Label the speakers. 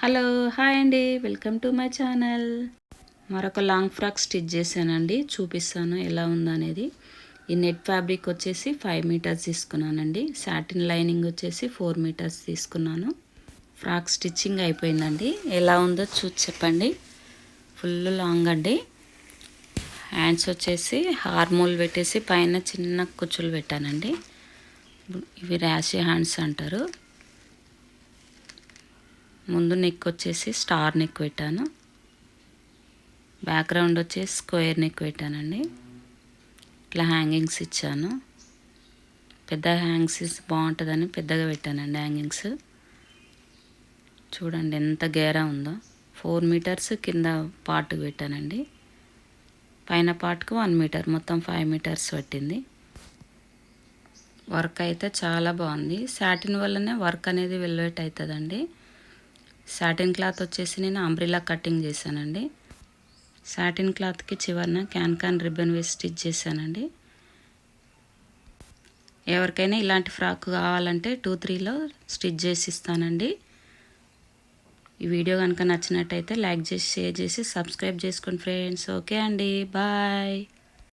Speaker 1: Hello hi అండి, welcome to my channel. మరొక long frock stitch చేశానండి, చూపిస్తాను ఎలా ఉందనేది. ఈ నెట్ ఫ్యాబ్రిక్ వచ్చేసి 5 మీటర్స్ తీసుకున్నానండి. సాటిన్ లైనింగ్ వచ్చేసి 4 మీటర్స్ తీసుకున్నాను. ఫ్రాక్ స్టిచ్చింగ్ అయిపోయిందండి. ఎలా ఉందో చూసి చెప్పండి. ఫుల్ లాంగ్ అండి. హ్యాండ్స్ వచ్చేసి హార్మోల్ పెట్టేసి పైన చిన్న కుచ్చులు పెట్టానండి. ఇవి ర్యాషీ హ్యాండ్స్ అంటారు. ముందు నెక్ వచ్చేసి స్టార్ నెక్ పెట్టాను. బ్యాక్గ్రౌండ్ వచ్చేసి స్క్వేర్ నెక్ పెట్టానండి. ఇట్లా హ్యాంగింగ్స్ ఇచ్చాను. పెద్ద హ్యాంగింగ్స్ బాగుంటుందని పెద్దగా పెట్టానండి హ్యాంగింగ్స్. చూడండి ఎంత గేరా ఉందో. 4 మీటర్స్ కింద పార్ట్ పెట్టానండి. పైన పార్ట్కు 1 మీటర్, మొత్తం 5 మీటర్స్ పట్టింది. వర్క్ అయితే చాలా బాగుంది. సాటిన్ వల్లనే వర్క్ అనేది వెల్వెట్ అవుతుందండి. సాటిన్ క్లాత్ వచ్చేసి నేను అంబ్రిల్లా కటింగ్ చేశానండి. సాటిన్ క్లాత్కి చివరన క్యాన్ రిబ్బన్ వేసి స్టిచ్ చేశానండి. ఎవరికైనా ఇలాంటి ఫ్రాక్ కావాలంటే 2-3లో స్టిచ్ చేసి ఇస్తానండి. ఈ వీడియో కనుక నచ్చినట్టయితే లైక్ చేసి, షేర్ చేసి, సబ్స్క్రైబ్ చేసుకోండి ఫ్రెండ్స్. ఓకే అండి, బాయ్.